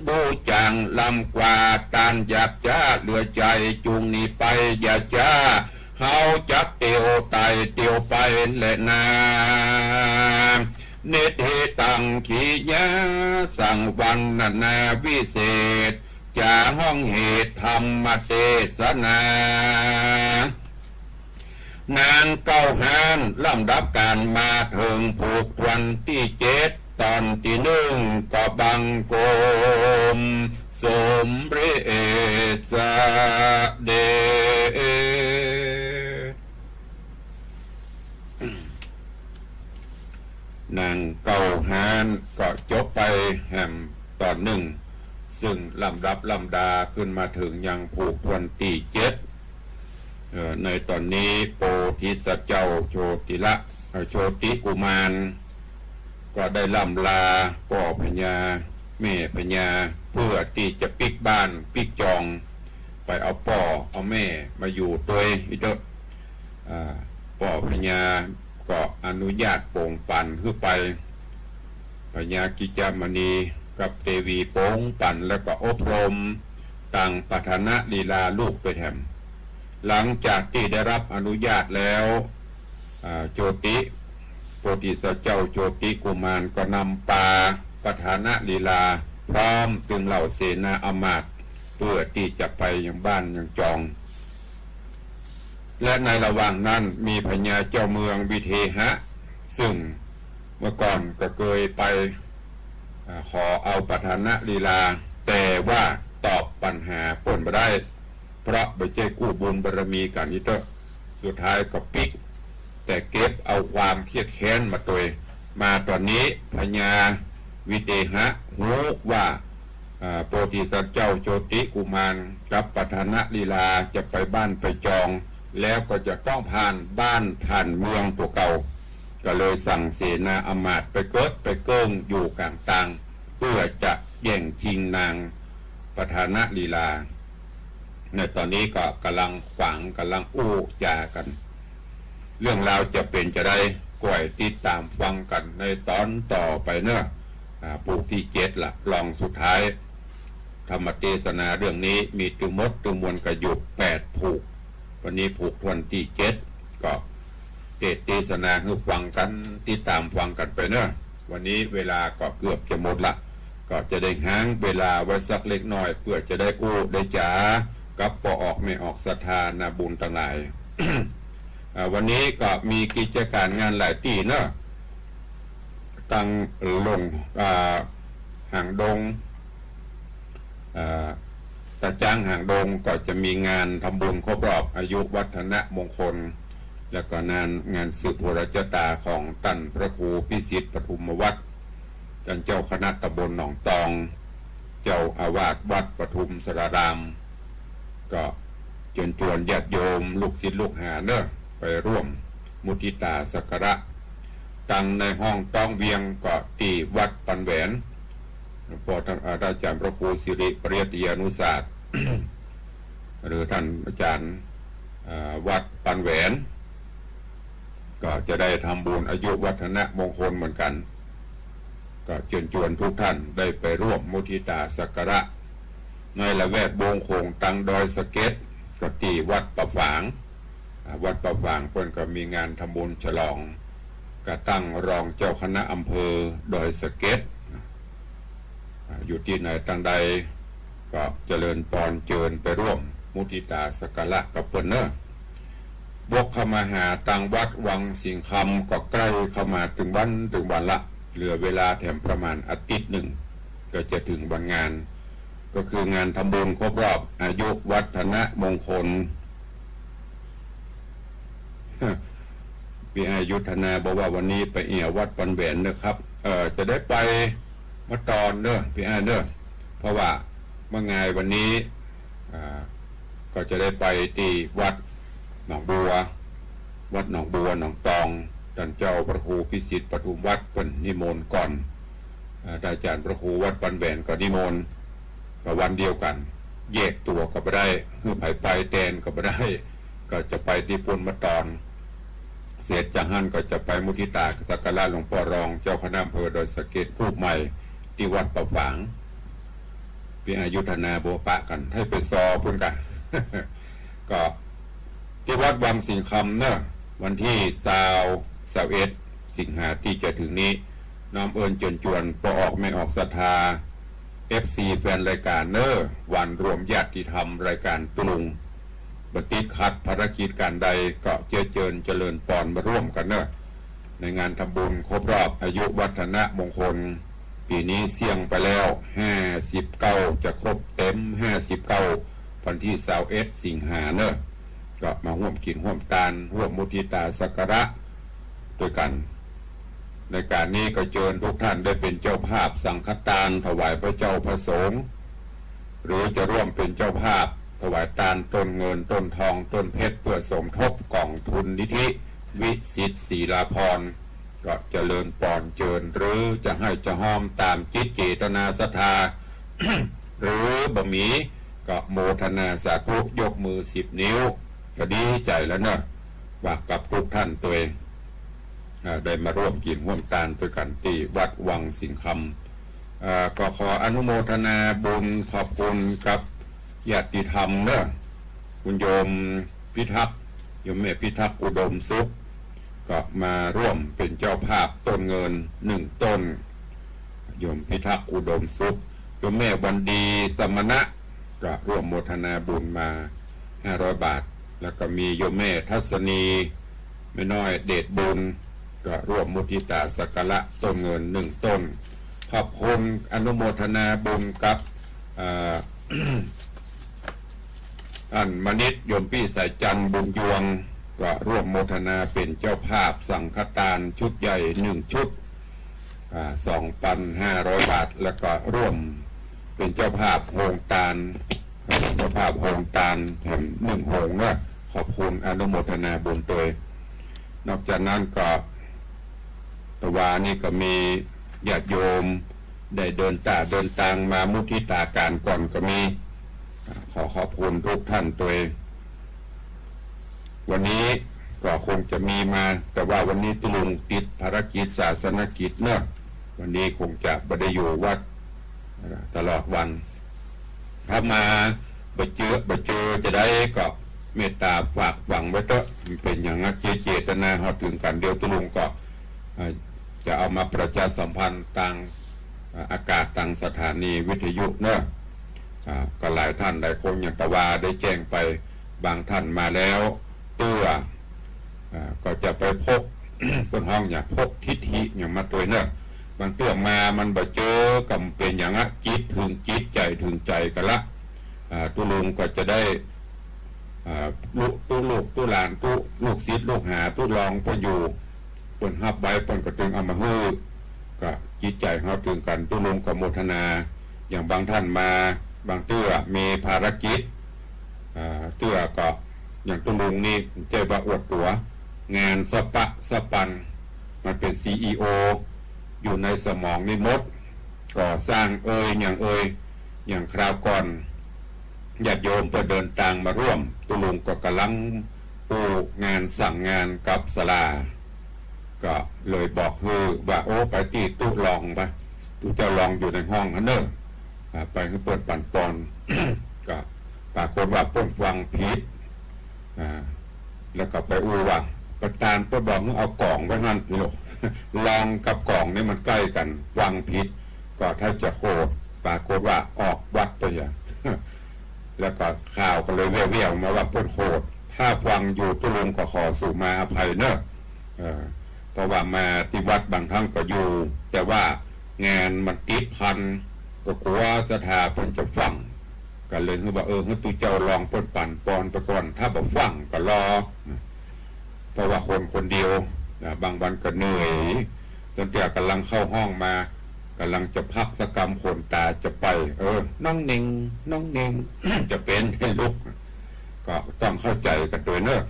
ดูจังลำกว่าตานหยาบจ้าเหลือใจจุงนี้ไปอย่าจ้าเฮาจับเตียวไตเตียวไปและนาเนตเฮตังขียะสั่งวันนาวิเศษจาห้องเหตุธรรมเทศนานางเก้าหานลำดับการมาถึงผูกวันที่7ตอนที่1ก็บังโกมสมเรศเดนางเก้าหานก็จบไปแห่มตอน1ซึ่งลำดับลำดาขึ้นมาถึงยังผูกวันที่7ในตอนนี้โพธิสัตว์เจ้าโชติกุมารก็ได้ล่ำลาพ่อพญาแม่พญาเพื่อที่จะปิกบ้านปิกจองไปเอาพ่อเอาแม่มาอยู่ตัวอีเด้อพ่อพญาก็อนุญาตโป่งปั่นขึ้นไปพญากิจามณีกับเทวีโป่งปั่นแล้วก็อบรมตั้งปฐนะลีลาลูกไปแถมหลังจากที่ได้รับอนุญาตแล้วโจติโพธิสัตว์เจ้าโจติกุมารก็นำปาปฐานะลีลาพร้อมตึงเหล่าเสนาอมาตย์เพื่อที่จะไปยังบ้านยังจองและในระหว่างนั้นมีพญาเจ้าเมืองวิเทหะซึ่งเมื่อก่อนก็เคยไปขอเอาปฐานะลีลาแต่ว่าตอบปัญหาปนไม่ได้เพราะไปเจ้กู้บุญบารมีกันนี่เถอะสุดท้ายก็ปิกแต่เก็บเอาความเครียดแค้นมาตัวมาตอนนี้พญาวิเทหะรู้ว่าโพธิสัตว์เจ้าโจติกุมารกับปฐานะลีลาจะไปบ้านไปจองแล้วก็จะต้องผ่านบ้านผ่านเมืองตัวเก่าก็เลยสั่งเสนาอมาตย์ไปเกิดไปเกิ้งอยู่กลางต่างเพื่อจะแย่งชิงนางปฐานะลีลาในตอนนี้ก็กำลังขวางกำลังอู้จากันเรื่องราวจะเป็นจะได้ก่อยติดตามฟังกันในตอนต่อไปเนอะผูกที่7ละลองสุดท้ายธรรมเทศนาเรื่องนี้มีตึงมดตึงมวลกระยุก8ผูกวันนี้ผูกวันที่7ก็เทศนาคือฟังกันติดตามฟังกันไปเนอะวันนี้เวลาก็เกือบจะหมดละก็จะได้หางเวลาไว้สักเล็กน้อยเพื่อจะได้กู้ได้จ๋ากับปอออกไม่ออกศรัทธานาบุญต่างหลาย วันนี้ก็มีกิจการงานหลายที่เนอะตั้งลงหางดงตาจ้างหางดงก็จะมีงานทำบุญครบรอบอายุวัฒนมงคลแล้วก็งานสืบพระราชตาของท่านพระครูพิสิทธิ์ปทุมวัดท่านเจ้าคณะตำบลหนองตองเจ้าอาวาสวัดปทุมสรารามก็เชิญชวนญาติโยมลูกศิษย์ลูกหาเนอะไปร่วมมุทิตาสักการะตั้งในห้องต้องเวียงก็ที่วัดปันแหวนพอท่านอาจารย์พระครูสิริปริยติยานุศาสตร์ หรือท่านอาจารย์วัดปันแหวนก็จะได้ทำบุญอายุวัฒนมงคลเหมือนกันก็เชิญชวนทุกท่านได้ไปร่วมมุทิตาสักการะในละแวกวงโคงตังดอยสะเก็ดก็ที่วัดประฝางวัดประฝางเพิ่นก็มีงานทำบุญฉลองก็ตั้งรองเจ้าคณะอำเภอดอยสะเก็ดอยู่ที่ไหนตั้งใดก็เจริญปอนเจิญไปร่วมมุทิตาสักการะกับเพิ่นเนอะบวกเข้ามาหาตังวัดวังสิงคำก็ใกล้เข้ามาถึงวันละเหลือเวลาแถมประมาณอาทิตย์หนึ่งก็จะถึงวันงานก็คืองานทำบุญครบรอบอายุวัฒนมงคลพี่อายุธนาบอกว่าวันนี้ไปเอี่ยววัดปันแหวนนะครับจะได้ไปมาตอนเนอะพี่อาเนอะเพราะว่าเมื่อไงวันนี้ก็จะได้ไปที่วัดหนองบัวหนองตองท่านเจ้าพระครูพิสิทธิ์ปทุมวัดเป็นนิมนต์ก่อน อาจารย์พระครูวัดปันแหวนก็นิมนต์กับวันเดียวกันแยกตัวก็ไม่ได้คือไผ่ไปแตนก็ไม่ได้ก็จะไปที่ปุณมาตอนเสร็จจากนั้นก็จะไปมุทิตาสักการะหลวงพ่อรองเจ้าคณะอำเภอโดยสะเก็ดรูปใหม่ที่วัดประฝางพี่อายุธนาโบปะกันให้ไปซอพุ่นกัน ก็ที่วัดวังสิงคำเนอะวันที่21 สิงหาที่จะถึงนี้น้อมเอิญจวนปออกไม่ออกศรัทธา FC แฟนรายการเนอวันรวมญาติธรรมรายการตุลุงบติดขัดภารกิจการใดก็เจริญปอนมาร่วมกันเนอะในงานทำบุญครบรอบอายุวัฒนมงคลปีนี้เสี่ยงไปแล้ว59จะครบเต็ม59วันที่21 สิงหาเนอะก็มาร่วมกินร่วมทานร่วมมุทิตาสักการะด้วยกันในการนี้ก็เชิญทุกท่านได้เป็นเจ้าภาพสังฆทานถวายพระเจ้าพระสงฆ์หรือจะร่วมเป็นเจ้าภาพถวายทานต้นเงินต้นทองต้นเพชรเพื่อสมทบกองทุนนิธิวิสิทธิ์ศรีลาภรณ์ก็เจริญปอนเจิญหรือจะให้จะห้อมตามจิตเจตนาศรัทธา หรือบะหมี่ก็โมทนาสาธุยกมือ10 นิ้วก็ดีใจแล้วเนอะว่ากับทุกท่านตัวเองได้มาร่วมกินร่วมทานด้วยกันที่วัดวังสิงคำก็ขออนุโมทนาบุญขอบคุณกับญาติธรรมเนอะคุณโยมพิทักษ์โยมแม่พิทักษ์อุดมสุขก็มาร่วมเป็นเจ้าภาพต้นเงิน1 ต้นโยมพิทักษ์อุดมสุขโยมแม่วันดีสมณะก็ร่วมโมทนาบุญมา500 บาทแล้วก็มีโยมแม่ทัศนีไม่น้อยเดชบุญก็ร่วมมุทิตาสักการะต้นเงิน1 ต้นขอบคุณอนุโมทนาบุญกับอันมณิตโยมพี่สายจันทร์บุญยวงก็ร่วมโมทนาเป็นเจ้าภาพสังฆทานชุดใหญ่1 ชุด2,500 บาทแล้วก็ร่วมเป็นเจ้าภาพโฮงตาลเจ้าภาพโฮงตาลแห่ง1 โฮงนะขอบคุณอนุโมทนาบุญตัวนอกจากนั้นก็ตะวานี่ก็มีญาติโยมได้เดินทางมามุทิตาการก่อนก็มีขอขอบคุณทุกท่านตัวเองวันนี้ก็คงจะมีมาแต่ว่าวันนี้ตุลุงติดภารกิจศาสนกิจเนอะวันนี้คงจะไม่ได้อยู่วัดตลอดวันถ้ามาไปเจอจะได้ก็เมตตาฝากฝังไว้เถอะเป็นอย่างนั้นเจตนาเขาถึงกันเดียวตุลุงก็จะเอามาประชาสัมพันธ์ต่างอากาศต่างสถานีวิทยุเนอะก็หลายท่านหลายคนอย่างตะวาได้แจ้งไปบางท่านมาแล้วตัวก็จะไปพก บนห้องอย่างพกทิฐิอย่างมาตัวเนอะบางตัวมามันบ่เจอกับเป็นอย่างนั้นจิตถึงจิตใจถึงใจกันละตุลุงก็จะได้ตู้หลานตู้ลูกศิษย์ลูกหาตู้รองพออยู่ปนฮับใบปนกระตึงเอามาฮื้อก็จิตใจเขาถึงกันตุลุงกับโมทนาอย่างบางท่านมาบางเตื้อมีภารกิจเตื้อก็อย่างตุลุงนี่เจอว่าอวดตัวงานสปันมันเป็น CEO อยู่ในสมองนี่มดก่อสร้างอย่างคราวก่อนญาติโยมเพื่อเดินทางมาร่วมตุลุงก็กำลังปูงานสั่งงานกับศาลาก็เลยบอกว่าโอ้ไปตีตู้ลองไปตู้เจ้าลองอยู่ในห้องฮันเนอร์ไปให้เปิดปั่นปอน ก็ปรากฏว่าป้นฟังผิดแล้วก็ไปว่าประธานก็บอกให้เอากล่องไว้นั่นพี่ลูก ลองกับกล่องนี่มันใกล้กันฟังผิดก็ถ้าจะโคตรปรากฏว่าออกวัดไปอย่าง แล้วก็ข่าวก็เลยแว่วๆมาว่าป้นโคตรถ้าฟังอยู่ตุลุงก็ขอสู่มาอภัยเนอะเพราะว่ามาที่วัดบางครั้งก็อยู่แต่ว่างานมันติดพันก็กลัวศรัทธาเพิ่นจะฟังก็เลยคือว่าให้ตุเจ้าลองป้นปั่นปอนไปก่อนถ้าบอกฟังก็รอเพราะว่าคนเดียวบางวันก็เหนื่อยจนเตี่ยกำลังเข้าห้องมากำลังจะพักสกรรมคนตาจะไปน้องเน่ง จะเป็นให้ลุกก็ต้องเข้าใจกันโดยเนอะ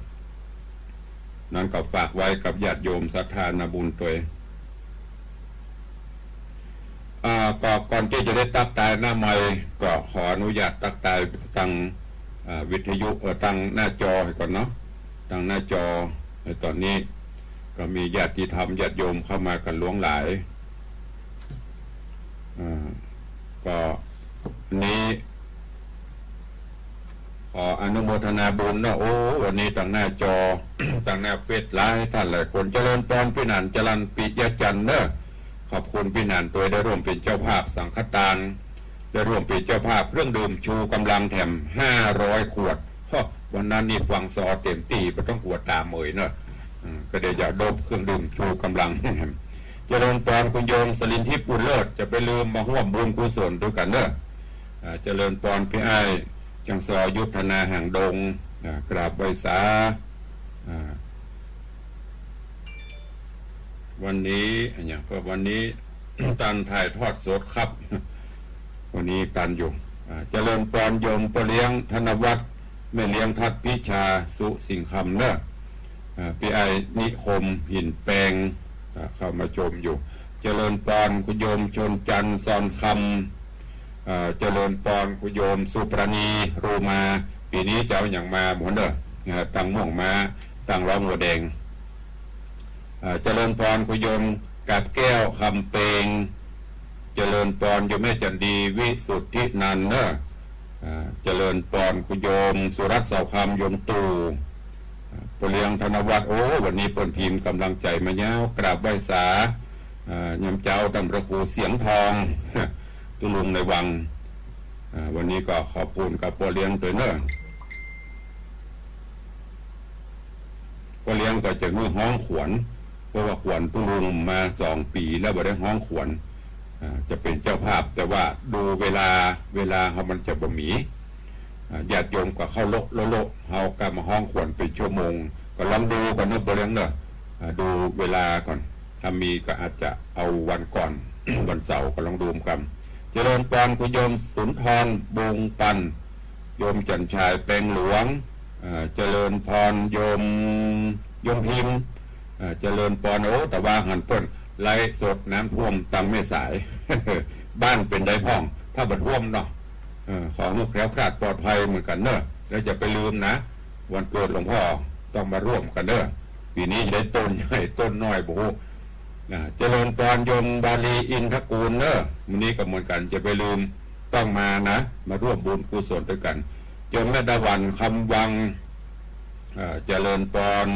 นั้นก็ฝากไว้กับญาติโยมศรัทธานาบุญตัว ก็ก่อนที่จะได้ตักตายหน้าไมค์ก็ขออนุญาตตักตายตั้งวิทยุตั้งหน้าจอให้ก่อนเนาะตั้งหน้าจอในตอนนี้ก็มีญาติธรรมญาติโยมเข้ามากันหลวงหลายก็นี้ขออนุโมทนาบุญเนาะโอ้วันนี้ตั้งหน้าจอ ตั้งหน้าเฟซไลน์ท่านหลายคนเจริญพรพี่นันจรันปิยจันทร์เนอะขอบคุณพี่นันตัวได้ร่วมเป็นเจ้าภาพสังฆทานได้ร่วมเป็นเจ้าภาพเครื่องดื่มชูกำลังแถม500 ขวดวันนั้นนี่ฟังซอเต็มตีไม่ต้องขวดตามเมยเนอะก็เดี๋ยวจะดบเครื่องดื่มชูกำลังเจริญพรคุณโยมสลินทิพย์บุญเลิศจะไปลืมมาห่วมบุญกุศลด้วยกันเนอะเจริญพรพี่ไอ้จังซอยุทธนาห่างดงกราบใบสาวันนี้อย่างก็วันนี้ ตันถ่ายทอดสดครับ วันนี้ตันอยู่เจริญพรโยมปเลี้ยงธนวัฒน์แม่เลี้ยงทัดพิชาสุสิงคำเนอะพี่ไอ้นิคมหินแปลงเข้ามาชมอยู่เจริญพรคุณโยมชนจันทร์ซอนคำเจริญพรคุณโยมสุปรณีรูมาปีนี้เจ้าอย่างมาหมดเนอะตั้งม่วงมาตั้งล้อมหัวแดงเจริญพรคุณโยมกับแก้วคำเปงเจริญพรโยมแม่จันดีวิสุทธินันเนอะเจริญพรคุณโยมสุรัตน์เสาคำโยมตูปเลียงธนวัฒน์โอ้วันนี้เปิ่นพิมพ์กำลังใจมาเย้ากราบไหว้สายำเจ้าตำประคูเสียงทองตุลุงในวังวันนี้ก็ขอบคุณกับปเลียงตัวเนอะปเลียงก็จะมือห้องขวัญเพราะว่าขวัญตุลุงมา2 ปีแล้วบ่ได้ห้องขวัญจะเป็นเจ้าภาพแต่ว่าดูเวลาเขามันจะบ่มีญาติโยมก็เข้าโลเขากำมาห้องขวัญเป็นชั่วโมงก็ลองดูกันเนอะปเลียงเนอะดูเวลาก่อนถ้ามีก็อาจจะเอาวันก่อน วันเสาร์ก็ลองดูกันเจริญพรคุณโยมสุนทรบงปันโยมจันชายแปลงหลวงเจริญพรโยมพิมพ์เจริญพรโอ้แต่ว่าหันเปิ้นไล่สดน้ำท่วมตังไม่สาย บ้านเป็นได้พ่องถ้าบัดท่วมเนาะขอให้แคล้วคลาดปลอดภัยเหมือนกันเนอะแล้วจะไปลืมนะวันเกิดหลวงพ่อต้องมาร่วมกันเนอะปีนี้จะได้ต้นใหญ่ต้นน้อยโอ้เจริญพรโยมบาลีอินทกูลเนอะวันนี้ก็เหมือนกันจะไปลืมต้องมานะมาร่วมบุญกุศลด้วยกันโยมแม่ดาวันคำวังเจริญพร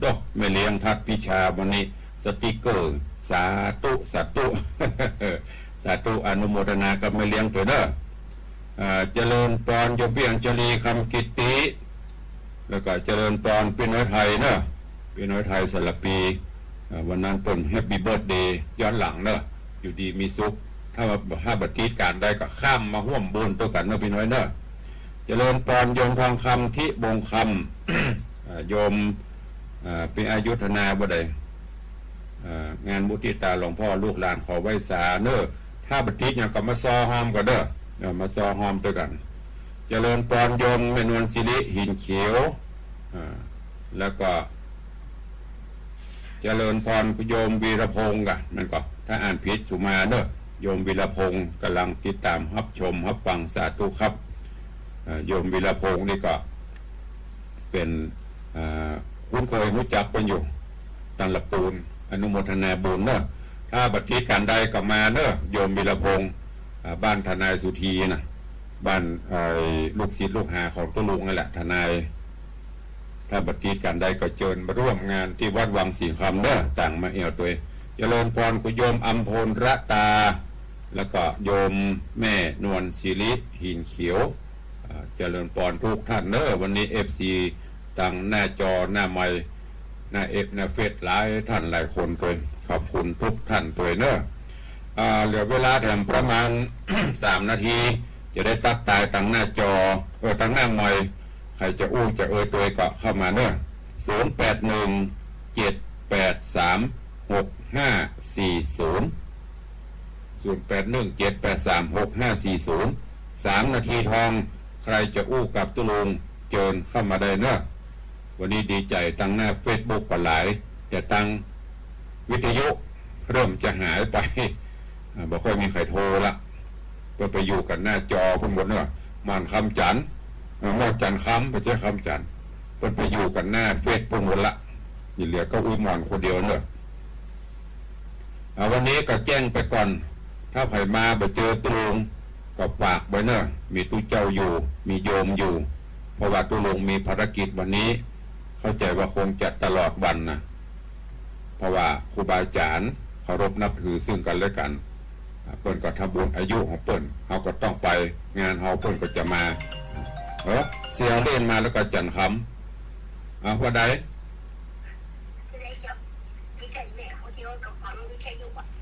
ดอกแม่เลี้ยงทัดพิชาวันนี้สติกเกอร์สาธุ สาธุอนุโมทนากับแม่เลี้ยงตัวเนอะเจริญพรโยมเพียงจรีคำกิตติแล้วก็เจริญพรพี่น้อยไทยเนอะพี่น้อยไทยสลับปีวันนั้นเป็นแฮปปี้เบิร์ดเดย์ย้อนหลังเนอะอยู่ดีมีสุขถ้าบัตรทีการได้ก็ข้ามมาห่วมบุญตัวกันเนอะพี่น้อยเนอะเจริญพรโยมทองคำที่บงคำโยมเป็นอายุธนาบ่ได้งานมุทิตาหลวงพ่อลูกหลานขอไหว้สาเนอะถ้าบัตรทีอย่างกับมาซอหอมก็เด้อมาซอหอมตัวกันเจริญพรโยมแม่นวลศิริหินเขียวแล้วก็เจริญพรโยมวีรพงศ์กันนั่นก็ถ้าอ่านผิดสุมาเนอะโยมวีรพงศ์กำลังติดตามรับชมรับฟังสาธุครับโยมวีรพงศ์นี่ก็เป็นคุ้นเคยรู้จักกันอยู่ตังละปูนอนุโมทนาบุญเนอะถ้าบัตรทีการใดก็มาเนอะโยมวีรพงศ์บ้านทนายสุธีนะบ้านลูกศิษย์ลูกหาของตุลุงนั่นแหละทนายถ้าบัตรทีการใดก็เชิญมาร่วมงานที่วัดวังสีคำเนอะต่างมาเอวตัวเจริญพรคุณโยมอัมพลระตาแล้วก็โยมแม่นวลศิริหินเขียวเจริญพรทุกท่านเนอะวันนี้FCตั้งหน้าจอหน้าไมค์หน้าหน้าเฟซหลายท่านหลายคนตัวขอบคุณทุกท่านตัวเนอะเหลือเวลาแถมประมาณ 3 นาทีจะได้ตักตายตั้งหน้าจอตั้งหน้าไมค์ใครจะอู้จะตัวก็เข้ามาเนอะ0817836540 3 นาทีทองใครจะอู้กับตุลุงเจิญเข้ามาได้เนอะวันนี้ดีใจตั้งหน้าเฟซบุ๊กก็หลายแต่ตั้งวิทยุเริ่มจะหายไป บ่ค่อยมีใครโทรละเพื่อไปอยู่กันหน้าจอเพิ่นหมดเนอะมันคำจันมอดจันคำไปใช้คำจันเพิ่นไปอยู่กันหน้าเฟซเพิ่นหมดละนี่เหลือก็อุ้ยหมอนคนเดียวเนอะวันนี้ก็แจ้งไปก่อนถ้าไผมาไปเจอตุลงก็ฝากไว้เนอะมีตู้เจ้าอยู่มีโยมอยู่เพราะว่าตุลงมีภารกิจวันนี้เข้าใจว่าคงจัดตลอดวันนะเพราะว่าครูบาอาจารย์เคารพนับถือซึ่งกันและกันเปิ้นก็ทำบุญอายุของเปิ้นเขาก็ต้องไปงานเขาเปิ้นก็จะมาเสียเล่นมาแล้วก็จันคำพอได้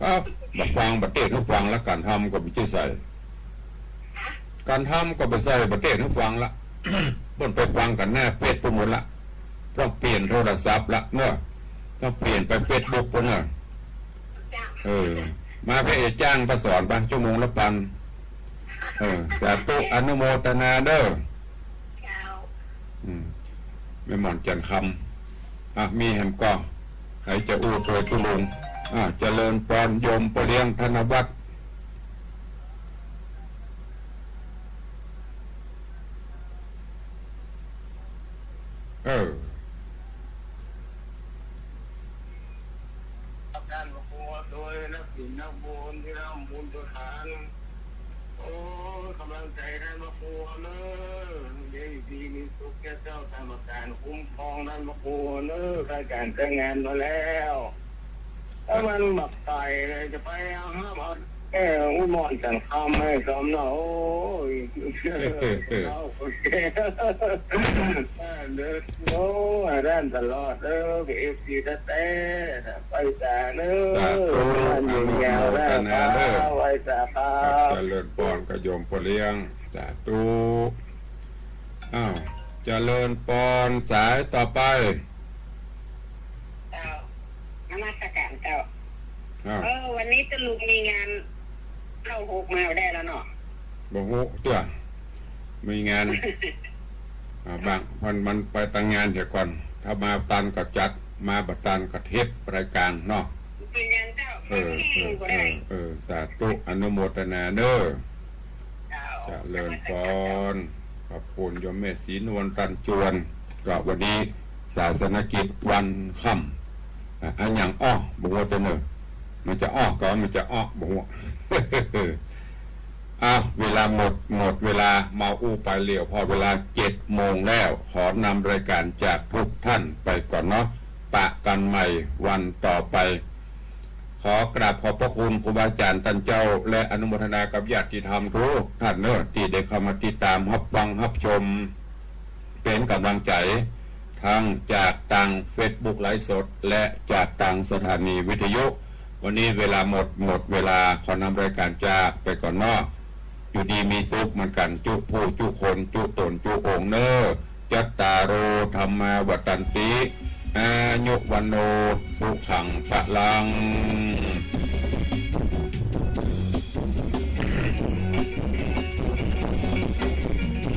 ครับบักฟังบักเตะทุกฟังแล้วการทำก็ไม่ใช่ใส่การทำก็ไปใส่บักเตะทุกฟังละ เปิ้นไปฟังกันหน้าเฟซปุ๊บหมดละต้องเปลี่ยนโทรศัพท์ละเนอะต้องเปลี่ยนไปเฟซบุ๊กปุ๊บเนอะมาเพื่อจ้างประสอนไปชั่วโมงละพันสาธุอนุโมทนาเด้อไม่หมอนจันคำมีแฮมก็ใครจะอู้ตัวตุลงเจริญปอนโยมปเลี้ยงธนวัฒน์การประกวดโดยนักศิลป์นักบุญที่ร่ำบุญตัวฐานโอ้กำลังใจท่านประกวดเนอะเดี๋ยวดีมีสุขแก่เจ้าทำการคุ้มครองท่านประกวดเนอะรายการแต่งงานมาแล้วถ้ามันหมักไตเลยจะไปเอาห้ามเอาอุ้ยมอนจันคำให้สมเนาะโอ้ยเอาโอเคเด้อโอ้ด้านตลอดเด้อเอฟซีแต่ไปจ่าเด้อมันยิงยาวได้ไว้จ่าครับเจริญปอนกับโยมปเลี้ยงสาธุเจริญปอนสายต่อไปนมัสการเจ้าวันนี้จะลุงมีงานเข้าหกมาได้แล้วเนาะบ่ฮู้ตัวมีงานบางมันไปตั้งงานเถอะก่อนถ้ามาตันก็จัดมาบัตันก็เทปรายการเนาะเป็นงานเจ้าสาธุอนุโมทนาเด้อจะเลิญพรขอบคุณโยมแม่ศรีนวลตันจวนก็วันนี้ศาสนกิจวันค่ำอันอย่างบ่ฮู้แต่เนอะมันจะก็มันจะบ่ฮู้เวลาหมดเวลามาอู้ไปเหลียวพอเวลา7 โมงแล้วขอนำรายการจากทุกท่านไปก่อนเนาะปะกันใหม่วันต่อไปขอกราบขอบพระคุณครูบาอาจารย์ท่านเจ้าและอนุโมทนากับญาติธรรมทุกท่านเนอะที่ได้เข้ามาติดตามรับฟังรับชมเป็นกำลังใจทั้งจากทาง Facebook ไลฟ์สดและจากทางสถานีวิทยุวันนี้เวลาหมดเวลาขอนำรายการจากไปก่อนเนาะอยู่ดีมีสุขเหมือนกันจุผู้จุคนจุตนจุองเนอจัตตาโรธรรมาวัตันติอายุวันโนสุขังพลัง